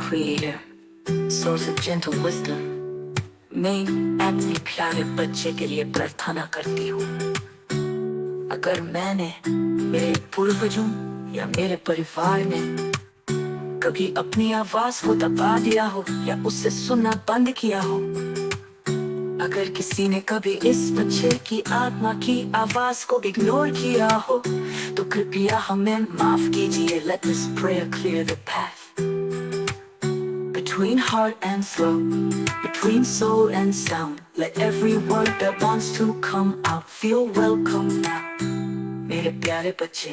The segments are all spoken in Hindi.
creator, source of gentle wisdom. मैं अपने प्यारे बच्चे के लिए प्रार्थना करती हूँ। अगर मैंने मेरे पूर्वजों या मेरे परिवार में कभी अपनी आवाज को दबा दिया हो या उससे सुनना बंद किया हो, अगर किसी ने कभी इस बच्चे की आत्मा की आवाज को इग्नोर किया हो, तो कृपया हमें माफ कीजिए। Let this prayer clear the path between heart and throat, between soul and sound. Let every word that wants to come out feel welcome now. मेरे प्यारे बच्चे,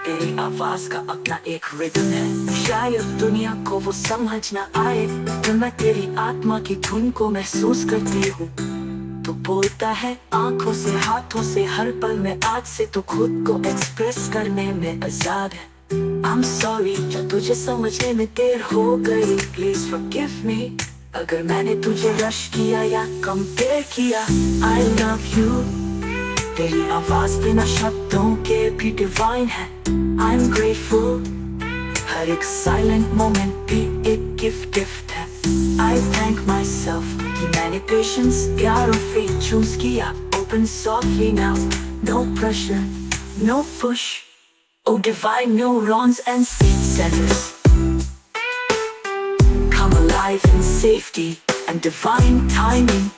तेरी आवाज का अपना एक रिदम है। शायद दुनिया को वो समझ ना आए, तो मैं तेरी आत्मा की धुन को महसूस करती हूँ। तू बोलता है आंखों से, हाथों से, हर पल में। आज से तू खुद को एक्सप्रेस करने में आजाद है। I'm sorry जो तुझे समझने में देर हो गई, please forgive me अगर मैंने तुझे रश किया या कंपेयर किया। I love you, तेरी आवाज बिना शब्दों के भी डिवाइन है। I'm grateful, हर एक साइलेंट मोमेंट भी एक गिफ्ट है। I thank myself कि मैंने पेशेंस, प्यार और फेथ चूज किया। Open softly now, no pressure, no push. Oh divine neurons and seed centers, come alive in safety and divine timing.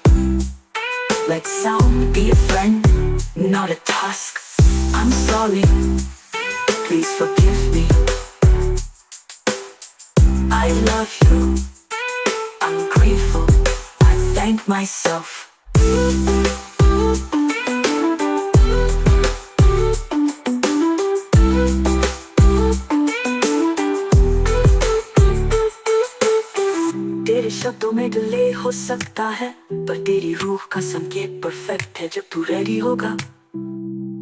Let sound be a friend, not a task. I'm sorry, please forgive me. I love you, I'm grateful, I thank myself. तेरे शब्दों में डिले हो सकता है, पर तेरी रूह का संकेत परफेक्ट है। जब तू रेडी होगा,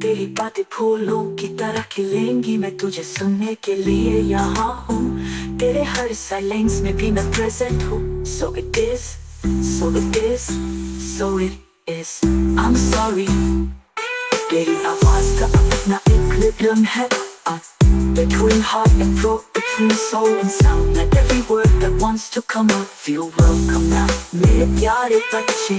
तेरी बातें फूलों की तरह खिलेंगी। मैं तुझे सुनने के लिए यहाँ हूँ, तेरे हर साइलेंस में भी मैं प्रेजेंट हूँ। So it is, so it is, so it is. I'm sorry, तेरी आवाज का अपना एक रिदम है। Between heart and throat, between soul and sound. Let every word that wants to come out feel welcome now. मेरे प्यारे बच्चे,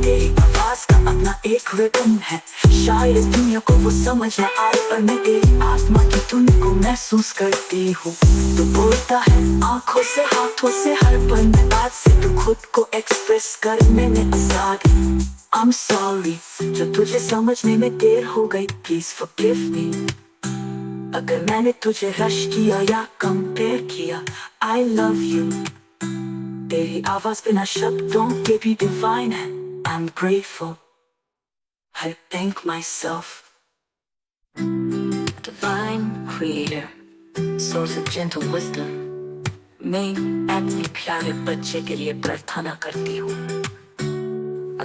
तेरी आवाज का अपना एक रिदम है। शायद दुनिया को वो समझ ना आए, पर मैं तेरी आत्मा की धुन को महसूस करती हूँ। तू बोलता है आंखों से, हाथों से, हर पल में। आज से तू खुद को एक्सप्रेस करने में आजाद है। I'm sorry जो तुझे समझने में देर हो गई, please forgive me अगर मैंने तुझे रश किया या कंपेयर किया। I love you, तेरी आवाज बिना शब्दों के भी डिवाइन है। I'm grateful, I thank myself. Divine creator, source of gentle wisdom. मैं अपने प्यारे बच्चे के लिए प्रार्थना करती हूँ।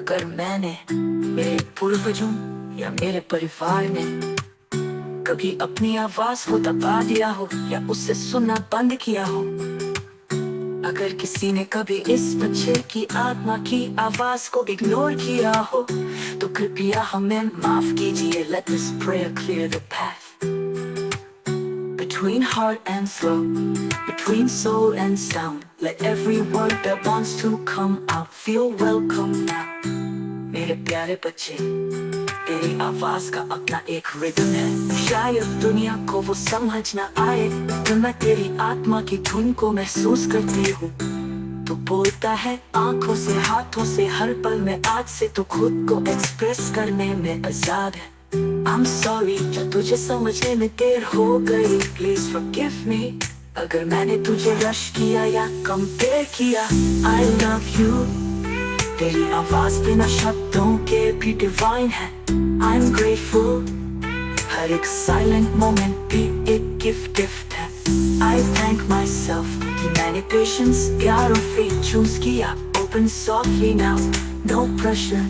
अगर मैंने मेरे पूर्वजों या मेरे परिवार में कभी अपनी आवाज को दबा दिया हो या उससे सुनना बंद किया हो, अगर किसी ने कभी इस बच्चे की आत्मा की आवाज को इग्नोर किया हो, तो कृपया हमें माफ कीजिए। Let this prayer clear the path between heart and throat, between soul and sound. Let every word that wants to come out feel welcome now. मेरे प्यारे बच्चे, तेरी आवाज का अपना एक रिदम है। शायद दुनिया को वो समझ ना आए, तो मैं तेरी आत्मा की धुन को महसूस करती हूँ। तू बोलता है आंखों से, हाथों से, हर पल में। आज से तू खुद को एक्सप्रेस करने में आजाद है। I'm sorry जो तुझे समझने में देर हो गई, please forgive me अगर मैंने तुझे रश किया या कंपेयर किया। I love you, तेरी आवाज बिना शब्दों के भी डिवाइन है। I'm grateful, हर एक साइलेंट मोमेंट भी एक गिफ्ट है। I thank myself कि मैंने पेशेंस, प्यार और फेथ चूज किया। Open softly now, no pressure,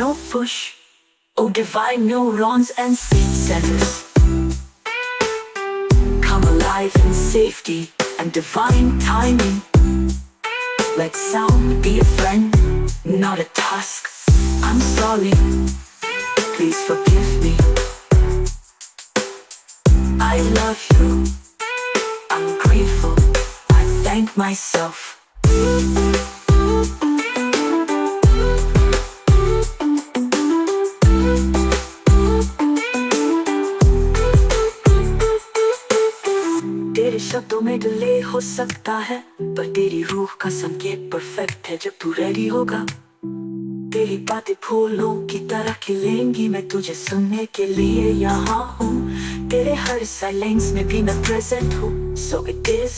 no push. Oh divine neurons and seed centers, come alive in safety and divine timing. Let sound be a friend, not a task. I'm sorry, please forgive me. I love you, I'm grateful, I thank myself. तेरे शब्दों में डिले हो सकता है, पर तेरी रूह का संकेत परफेक्ट है। जब तू रेडी होगा, तेरी बातें फूलों की तरह खिलेंगी। मैं तुझे सुनने के लिए यहाँ हूँ, तेरे हर साइलेंस में भी मैं प्रेजेंट हूँ। So it is,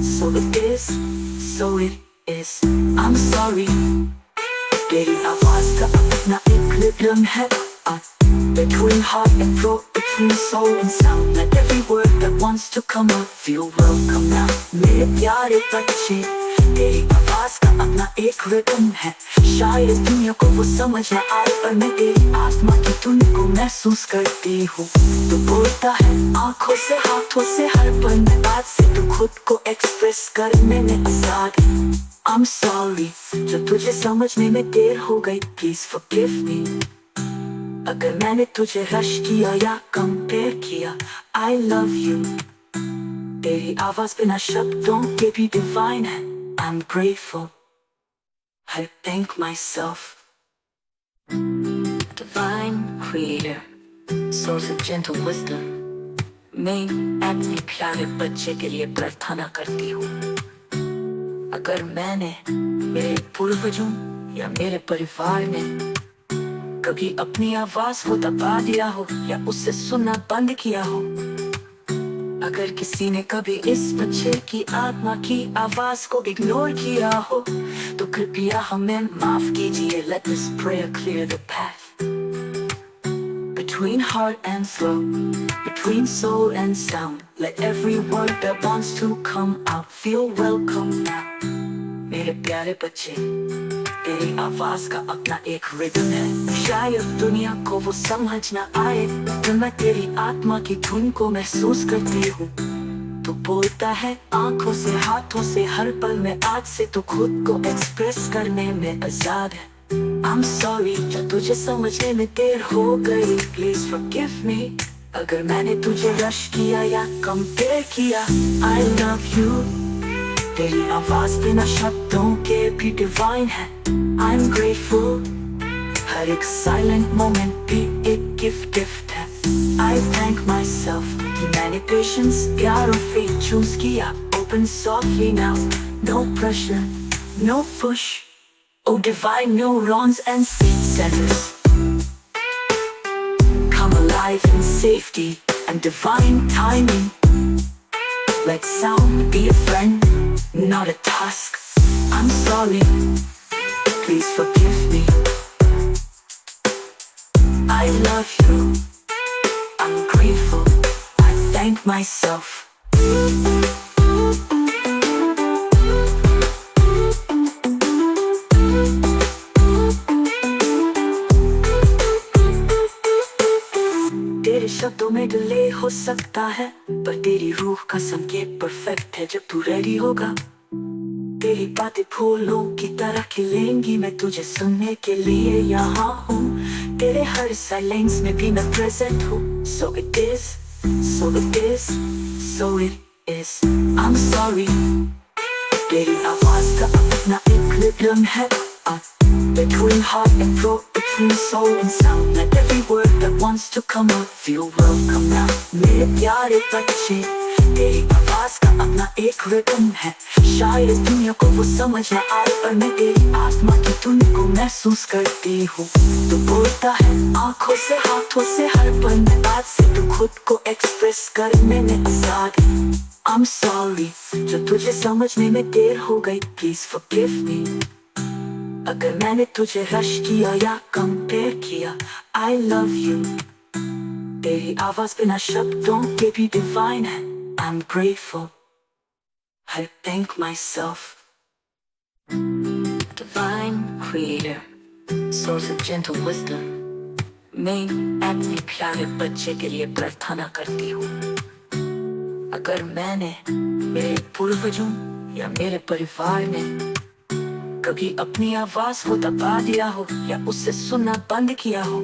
so it is, so it is. I'm sorry, तेरी आवाज का अपना एक रिदम है। Between heart and throat, between soul and sound, let every word that wants to come out feel welcome now. मेरे प्यारे बच्चे, तेरी आवाज का अपना एक रिदम है। शायद दुनिया को वो समझ न आए, पर मैं तेरी आत्मा की धुन को महसूस करती हूँ। तू बोलता है आंखों से, हाथों से, हर पल में बात से तू खुद को एक्सप्रेस करने में आजाद। I'm sorry, जो तुझे समझने में देर हो गई, please forgive me। अगर मैंने तुझे रश किया या कंपेयर किया, I love you। तेरी आवाज बिना शब्दों के भी डिवाइन है। I'm grateful, I thank myself। Divine creator, source of gentle wisdom, मैं अपने प्यारे बच्चे के लिए प्रार्थना करती हूँ। अगर मैंने मेरे पूर्वजों या मेरे परिवार में कभी अपनी आवाज को दबा दिया हो या उससे सुनना बंद किया हो, अगर किसी ने कभी इस बच्चे की आत्मा की आवाज को इग्नोर किया हो, तो कृपया हमें माफ कीजिए। Let this prayer clear the path between heart and throat, between soul and sound. Let every word that wants to come out feel welcome now। मेरे प्यारे बच्चे, तेरी आवाज का अपना एक रिदम है। शायद दुनिया को वो समझ न आए, तो मैं तेरी आत्मा की धुन को महसूस करती हूँ। तू बोलता है आंखों से, हाथों से, हर पल में आज से तू खुद को एक्सप्रेस करने में आजाद है। I'm sorry, जो तुझे समझने में देर हो गई, please forgive me। अगर मैंने तुझे रश किया या कंपेयर किया, I love you। तेरी आवाज बिना शब्दों के भी डिवाइन है। I'm grateful, हर एक साइलेंट मोमेंट भी एक गिफ्ट है। I thank myself कि मैंने पेशेंस, प्यार और फेथ चूज किया। Open softly now, no pressure, no push। Oh divine neurons and seed centers, come alive in safety and divine timing। Let sound be a friend, not a task। I'm sorry, please forgive me। I love you, I'm grateful, I thank myself। तेरे शब्दों में डिले हो सकता है, पर तेरी रूह का संकेत परफेक्ट है। जब तू रेडी होगा, तेरी बातें फूलों की तरह खिलेंगी। मैं तुझे सुनने के लिए यहाँ हूँ, तेरे हर साइलेंस में भी मैं प्रेजेंट हूँ। So it is, so it is, so it is। I'm sorry, तेरी आवाज का अपना एक रिदम है। Between heart and throat, between soul and sound, let every word that wants to come out feel welcome now। मेरे प्यारे बच्चे, तेरी आवाज का अपना एक रिदम है। शायद दुनिया को वो समझ न आए, पर मैं तेरी आत्मा की धुन को महसूस करती हूँ। तू बोलता है आंखों से, हाथों से, हर पल में बात से तू खुद को एक्सप्रेस करने में आजाद। I'm sorry, जो तुझे समझने में देर हो गई, please forgive me। अगर मैंने तुझे रश किया या कंपेयर किया, I love you। तेरी आवाज बिना शब्दों के भी डिवाइन है। I'm grateful, I thank myself। Divine creator, source of gentle wisdom, मैं अपने प्यारे बच्चे के लिए प्रार्थना करती हूँ। अगर मैंने मेरे पूर्वजों या मेरे परिवार में कभी अपनी आवाज को दबा दिया हो या उससे सुनना बंद किया हो,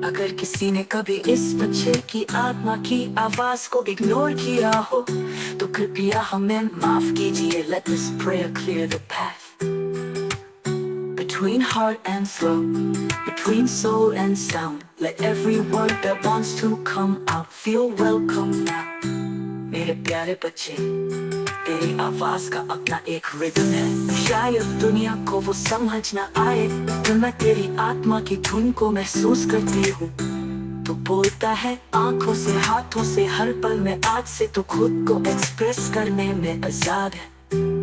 अगर किसी ने कभी इस बच्चे की आत्मा की आवाज को इग्नोर किया हो तो कृपया हमें माफ कीजिए। Let this prayer clear the path between heart and throat, between soul and sound. Let every word that wants to come out feel welcome now. मेरे प्यारे बच्चे, तेरी आवाज का अपना एक रिदम है। शायद दुनिया को वो समझ न आए तो मैं तेरी आत्मा की धुन को महसूस करती हूँ। तू बोलता है आंखों से, हाथों से, हर पल में। आज से तू खुद को एक्सप्रेस करने में आजाद है।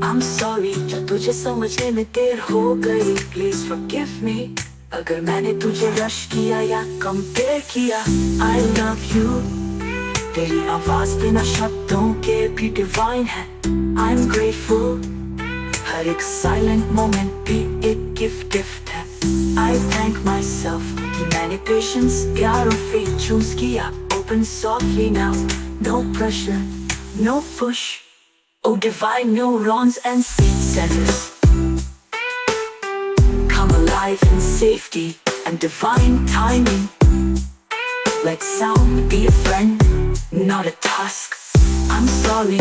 I'm sorry जो तुझे समझने में देर हो गई। Please forgive me अगर मैंने तुझे रश किया या कंपेयर किया। I love you तेरी आवाज बिना शब्दों के भी डिवाइन है। I'm grateful हर एक साइलेंट मोमेंट भी एक गिफ्ट है। I thank myself कि मैंने पेशेंस, प्यार और फेथ चूज किया। Open softly now, no pressure, no push. Oh divine neurons and seed centers, come alive in safety and divine timing. Let sound be a friend, not a task. I'm sorry,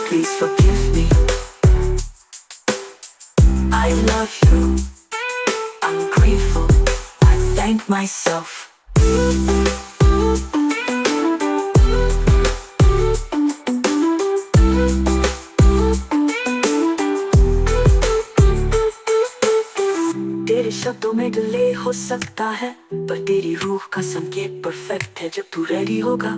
please forgive me. I love you, I'm grateful, I thank myself. तेरे शब्दों में डिले हो सकता है पर तेरी रूह का संकेत परफेक्ट है। जब तू रेडी होगा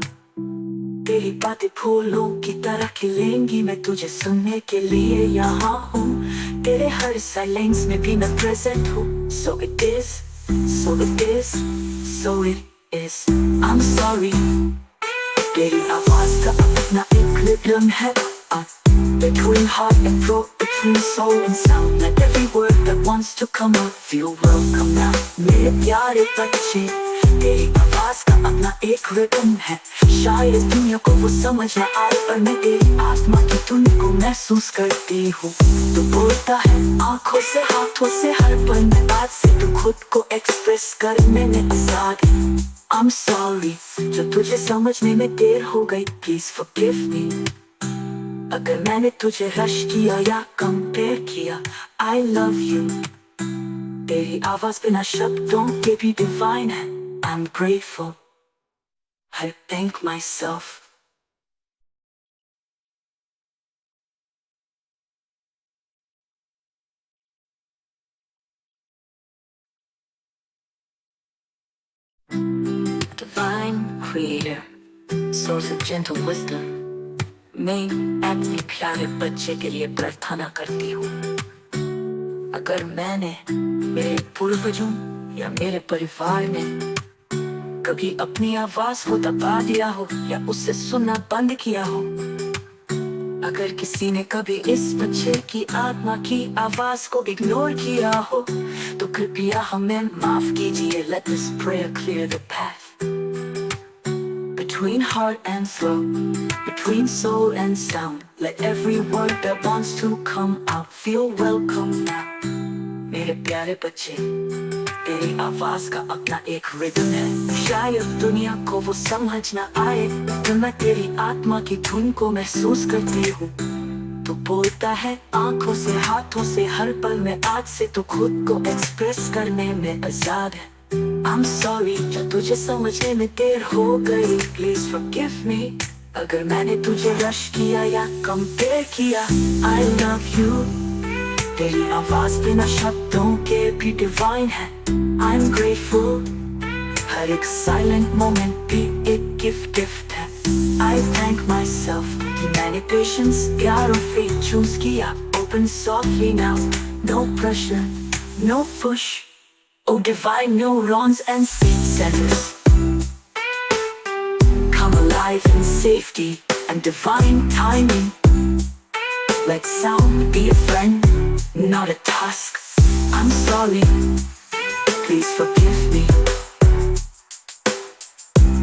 तेरी बातें फूलों की तरह खिलेंगी। मैं तुझे सुनने के लिए यहाँ हूँ, तेरे हर साइलेंस में भी मैं प्रेजेंट हूँ। So it is, so it is, so it is. I'm sorry तेरी आवाज का अपना एक रिदम है। Between heart and throat, between soul and sound. Let every word that wants to come out feel welcome now. मेरे प्यारे बच्चे, तेरी आवाज का अपना एक रिदम है। शायद दुनिया को वो समझ न आए पर मैं तेरी आत्मा की धुन को महसूस करती हूँ। तू बोलता है आंखों से, हाथों से, हर पल में। आज से तू खुद को एक्सप्रेस करने में आजाद है। I'm sorry जो तुझे समझने में देर हो गई। Please forgive me अगर मैंने तुझे रश किया या कंपेयर किया। I love you तेरी आवाज बिना शब्दों के भी डिवाइन है। I'm grateful I thank myself. Divine creator, source of gentle wisdom, मैं अपने प्यारे बच्चे के लिए प्रार्थना करती हूँ। अगर मैंने मेरे पूर्वजों या मेरे परिवार में कभी अपनी आवाज को दबा दिया हो या उसे सुनना बंद किया हो, अगर किसी ने कभी इस बच्चे की आत्मा की आवाज को इग्नोर किया हो तो कृपया हमें माफ कीजिए। Let this prayer clear the path between heart and throat, between soul and sound. Let every word that wants to come out feel welcome now. मेरे प्यारे बच्चे, तेरी आवाज का अपना एक रिदम है। शायद दुनिया को वो समझ न आए तो मैं तेरी आत्मा की धुन को महसूस करती हूँ। तू बोलता है आंखों से, हाथों से, हर पल में। आज से तू खुद को एक्सप्रेस करने में आजाद है। I'm sorry जो तुझे समझने में देर हो गई। Please forgive me अगर मैंने तुझे रश किया या कंपेयर किया। I love you तेरी आवाज बिना शब्दों के भी डिवाइन है। I'm grateful हर एक साइलेंट मोमेंट भी एक गिफ्ट है। I thank myself कि मैंने पेशेंस, प्यार और फेथ चूज किया। Open softly now, no pressure, no push. Oh divine neurons and seed centers, come alive in safety and divine timing. Let sound be a friend, not a task. I'm sorry, please forgive me.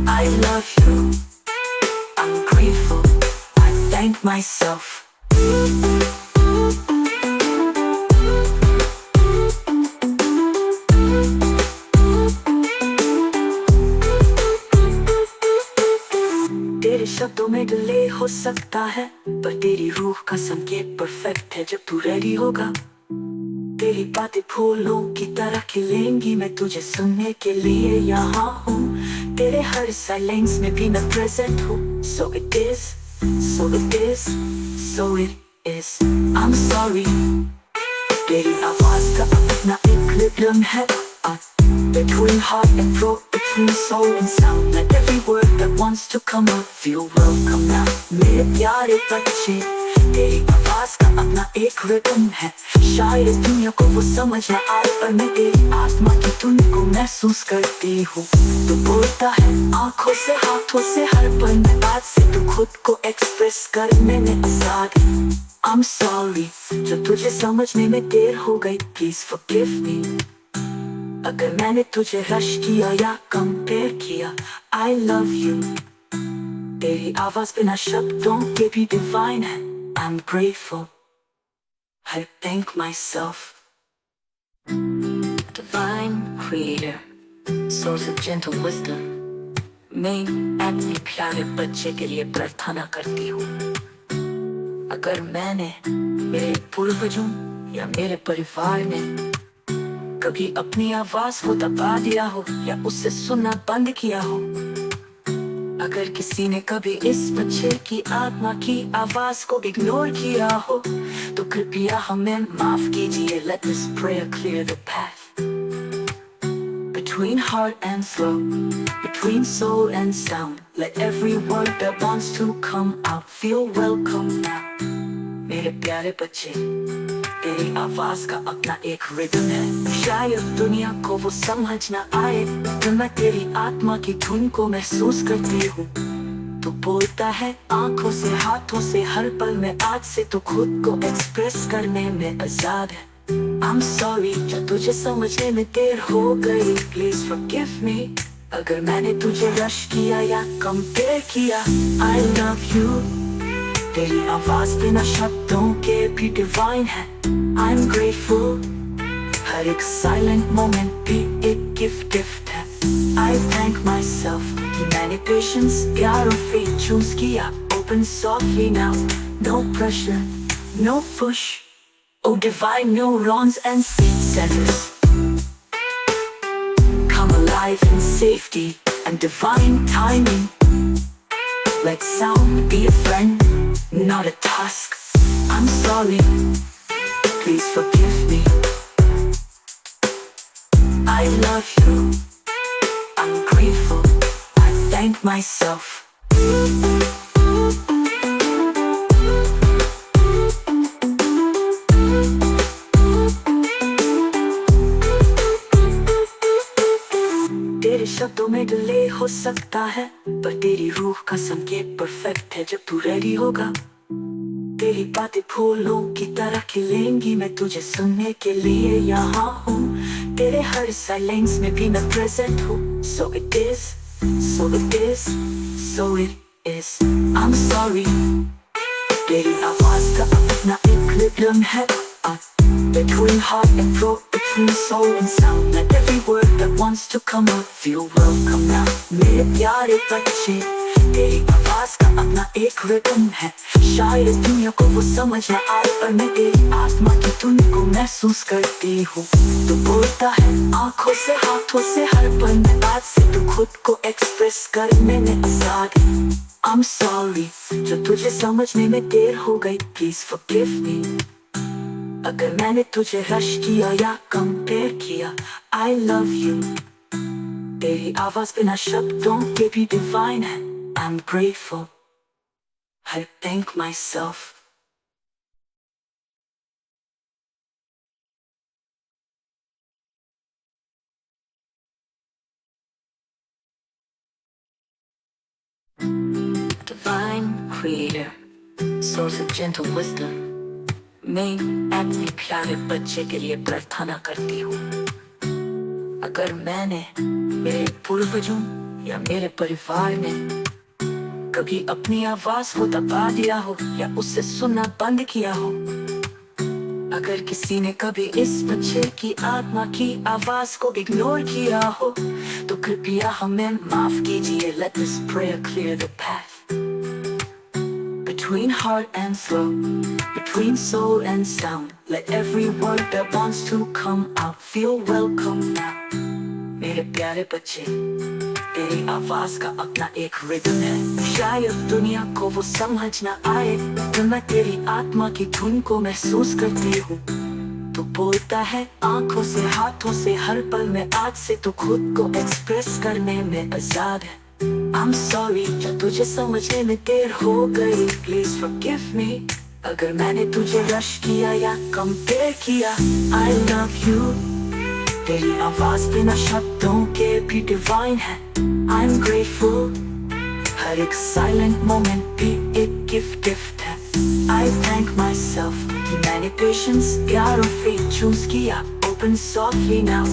I love you, I'm grateful, I thank myself. हो सकता है, पर तेरी रूह का संकेत परफेक्ट है। जब तू रेडी होगा तेरी बातें फूलों की तरह खिलेंगी। मैं तुझे सुनने के लिए यहाँ हूँ, तेरे हर साइलेंस में भी मैं प्रेजेंट हूँ। So it is, so it is, so it is. I'm sorry, तेरी आवाज का अपना एक रिदम है। Between heart and throat, between soul and sound, let every word that wants to come out feel welcome now. मेरे प्यारे बच्चे, तेरी आवाज का अपना एक रिदम है। शायद इस दुनिया को वो समझ ना आए, पर मैं तेरी आत्मा की धुन को महसूस करती हूँ। तू बोलता है आंखों से, हाथों से, हर पल में बात से तू खुद को एक्सप्रेस करने में आजाद है। I'm sorry, जो तुझे समझने में देर हो गई, please forgive me। अगर मैंने तुझे रश किया या कंपेयर किया, I love you। तेरी आवाज बिना शब्दों के भी डिवाइन है। I'm grateful, I thank myself। Divine creator, source of gentle wisdom, मैं अपने प्यारे बच्चे के लिए प्रार्थना करती हूँ। अगर मैंने मेरे पूर्वजों या मेरे परिवार ने कभी अपनी आवाज को दबा दिया हो या उससे सुनना बंद किया हो, अगर किसी ने कभी इस बच्चे की आत्मा की आवाज को इग्नोर किया हो, तो कृपया हमें माफ कीजिए। Let this prayer clear the path between heart and throat, between soul and sound, let every word that wants to come out feel welcome now। मेरे प्यारे बच्चे, तेरी आवाज का अपना एक रिदम है। शायद दुनिया को वो समझ ना आए, तो मैं तेरी आत्मा की धुन को महसूस करती हूँ। तू बोलता है आंखों से, हाथों से, हर पल में आज से तू खुद को एक्सप्रेस करने में आजाद है। I'm sorry, जो तुझे समझने में देर हो गई, please forgive me। अगर मैंने तुझे रश किया या कंपेयर किया, I love you। तेरी आवाज बिना शब्दों के भी डिवाइन है। I'm grateful, हर एक साइलेंट मोमेंट भी एक गिफ्ट है। I thank myself कि मैंने पेशेंस, प्यार और फेथ चूज किया। Open softly now, no pressure, no push, oh divine neurons and speed centers, come alive in safety and divine timing। Let sound be a friend, not a task। I'm sorry, please forgive me। I love you, I'm grateful, I thank myself। तेरे शब्दों में डिले हो सकता है, पर तेरी रूह का संकेत परफेक्ट है। जब तू रेडी होगा तेरी बातें फूलों की तरह खिलेंगी। मैं तुझे सुनने के लिए यहाँ हूँ, तेरे हर साइलेंस में भी मैं प्रेजेंट हूँ। So it is, so it is, so it is। I'm sorry, तेरी आवाज का अपना एक रिदम है। Between heart and throat, between soul and sound, let every word that wants to come out feel welcome now। मेरे प्यारे बच्चे, तेरी आवाज का अपना एक रिदम है। शायद इस दुनिया को वो समझ ना आए, पर मैं तेरी आत्मा की धुन को महसूस करती हूँ। तू बोलता है आंखों से, हाथों से, हर पल में बात से तू खुद को एक्सप्रेस करने में आजाद है। I'm sorry, जो तुझे समझने में देर हो गई, please forgive me। अगर मैंने तुझे रश किया या कंपेयर किया, I love you। तेरी आवाज बिना शब्दों के भी डिवाइन है। I'm grateful, I thank myself। Divine creator, source of gentle wisdom, मैं अपने प्यारे बच्चे के लिए प्रार्थना करती हूँ। अगर मैंने मेरे पूर्वजों या मेरे परिवार ने कभी अपनी आवाज को दबा दिया हो या उससे सुनना बंद किया हो, अगर किसी ने कभी इस बच्चे की आत्मा की आवाज को इग्नोर किया हो, तो कृपया हमें माफ कीजिए। Let this prayer clear the path between heart and throat, between soul and sound. Let every word that wants to come out feel welcome now. मेरे प्यारे बच्चे, तेरी आवाज का अपना एक रिदम है। शायद दुनिया को वो समझ ना आए, तो मैं तेरी आत्मा की धुन को महसूस करती हूँ। तू बोलता है आंखों से, हाथों से, हर पल में। आज से तू खुद को एक्सप्रेस करने में आजाद है। I'm sorry क्या तुझे समझने में देर हो गई। Please forgive me अगर मैंने तुझे रश किया या कंपेयर किया। I love you तेरी आवाज बिना शब्दों के भी डिवाइन है। I'm grateful हर एक साइलेंट मोमेंट भी एक गिफ्ट है। I thank myself कि मैंने patience, प्यार और faith choose किया। Open softly now,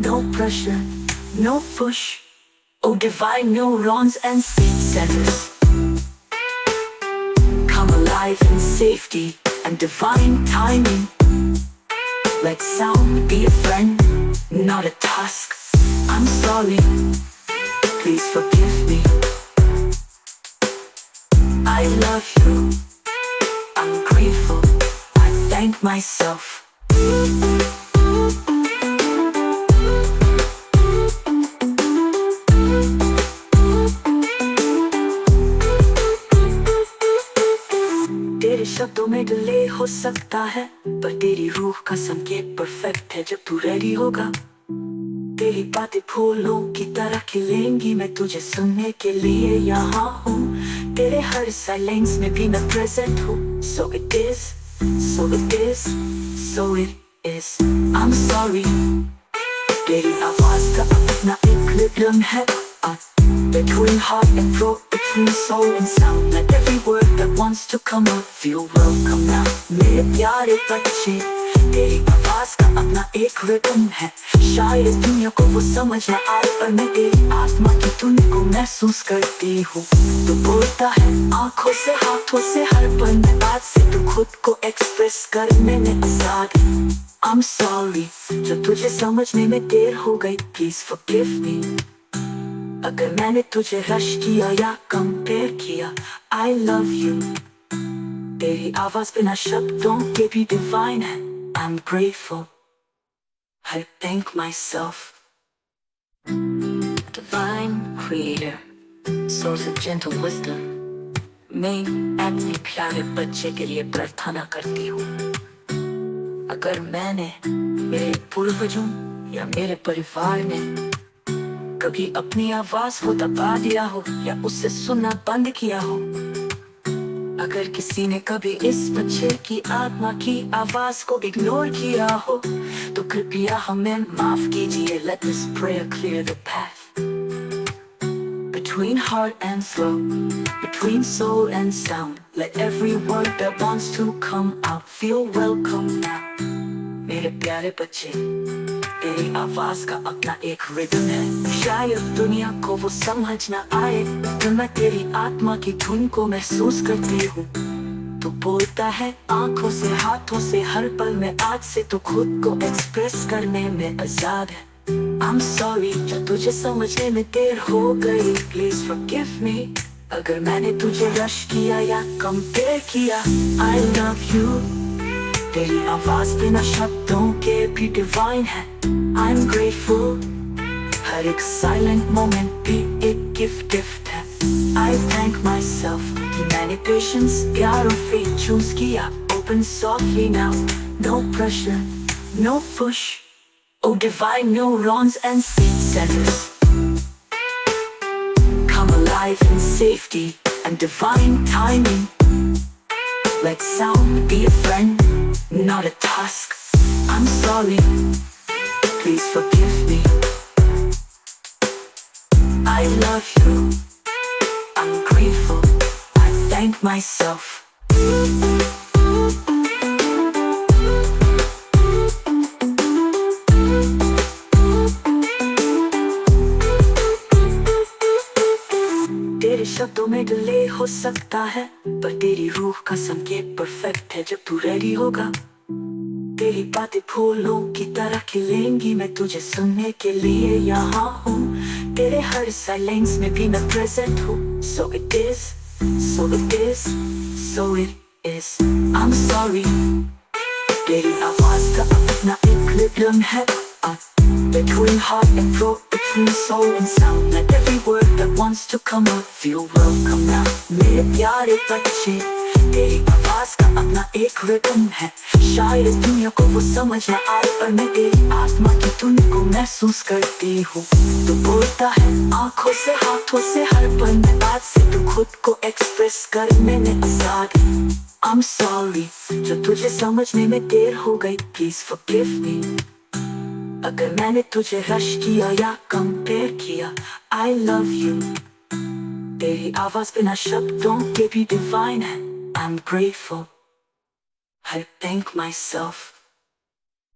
no pressure, no push. Oh divine neurons and sleep centers, come alive in safety and divine timing. Let sound be a friend, not a task. I'm sorry, please forgive me. I love you, I'm grateful, I thank myself. तेरे शब्दों में डिले हो सकता है, पर तेरी रूह का संकेत परफेक्ट है। जब तू रेडी होगा, तेरी बातें फूलों की तरह खिलेंगी। मैं तुझे सुनने के लिए यहाँ हूँ, तेरे हर साइलेंस में भी मैं प्रेजेंट हूँ। So it is, so it is, so it is. I'm sorry तेरी आवाज का अपना एक रिदम है। Between heart and throat, between soul and sound. Let every word that wants to come out feel welcome now. मेरे प्यारे बच्चे, तेरी आवाज का अपना एक रिदम है। शायद दुनिया को वो समझ ना आए, पर मैं तेरी आत्मा की धुन को महसूस करती हूँ। तू बोलता है आंखों से, हाथों से, हर पल में। आज से तू खुद को एक्सप्रेस करने में आजाद है। I'm sorry जो तुझे समझने में देर हो गई। Please forgive me अगर मैंने तुझे रश किया या कंपेयर किया। I love you तेरी आवाज बिना शब्दों के भी डिवाइन है। I'm grateful I thank myself. Divine creator, source of gentle wisdom, मैं अपने प्यारे बच्चे के लिए प्रार्थना करती हूँ। अगर मैंने मेरे पूर्वजों या मेरे परिवार ने कभी अपनी आवाज को दबा दिया हो या उससे सुनना बंद किया हो, अगर किसी ने कभी इस बच्चे की आत्मा की आवाज को इग्नोर किया हो, तो कृपया हमें माफ कीजिए। Let this prayer clear the path. Between heart and throat, between soul and sound. Let every word that wants to come out feel welcome now. मेरे प्यारे बच्चे, तेरी आवाज का अपना एक रिदम है। शायद दुनिया को वो समझ ना आए, तो मैं तेरी आत्मा की धुन को महसूस करती हूँ। तू बोलता है आंखों से, हाथों से, हर पल में। आज से तू खुद को एक्सप्रेस करने में आजाद है। I'm sorry क्या तुझे समझने में देर हो गई। Please forgive me अगर मैंने तुझे रश किया या कंपेयर किया। I love you तेरी आवाज बिना शब्दों के भी डिवाइन है। I'm grateful हर एक साइलेंट मोमेंट भी एक गिफ्ट है। I thank myself कि मैंने patience, प्यार और faith choose किया। Open softly now, no pressure, no push. Oh divine neurons and sleep centers, come alive in safety and divine timing. Let sound be a friend, not a task. I'm sorry, please forgive me. I love you, I'm grateful, I thank myself. तेरे शब्दों में डिले हो सकता है, पर तेरी रूह का संकेत परफेक्ट है। जब तू रेडी होगा, तेरी बातें फूलों की तरह खिलेंगी। मैं तुझे सुनने के लिए यहाँ हूँ, तेरे हर साइलेंस में भी मैं प्रेजेंट हूँ। So it is, so it is, so it is. I'm sorry. तेरी आवाज का अपना एक रिदम है. Between heart and throat, between soul and sound, like every word that wants to come out. Feel welcome now, मेरे प्यारे बच्चे. तेरी आवाज का अपना एक रिदम है. शायद दुनिया को वो समझ न आए, पर मैं तेरी आत्मा की धुन को महसूस करती हूँ. तू बोलता है आँखों से, हाथों से, हर पल में बात से. तू खुद को एक्सप्रेस करने में आजाद. I'm sorry, जो तुझे समझने में देर हो गई. Please forgive me. अगर मैंने तुझे रश किया या कंपेयर किया. I love you. तेरी आवाज बिना शब्दों के भी डिवाइन है. I'm grateful. I thank myself.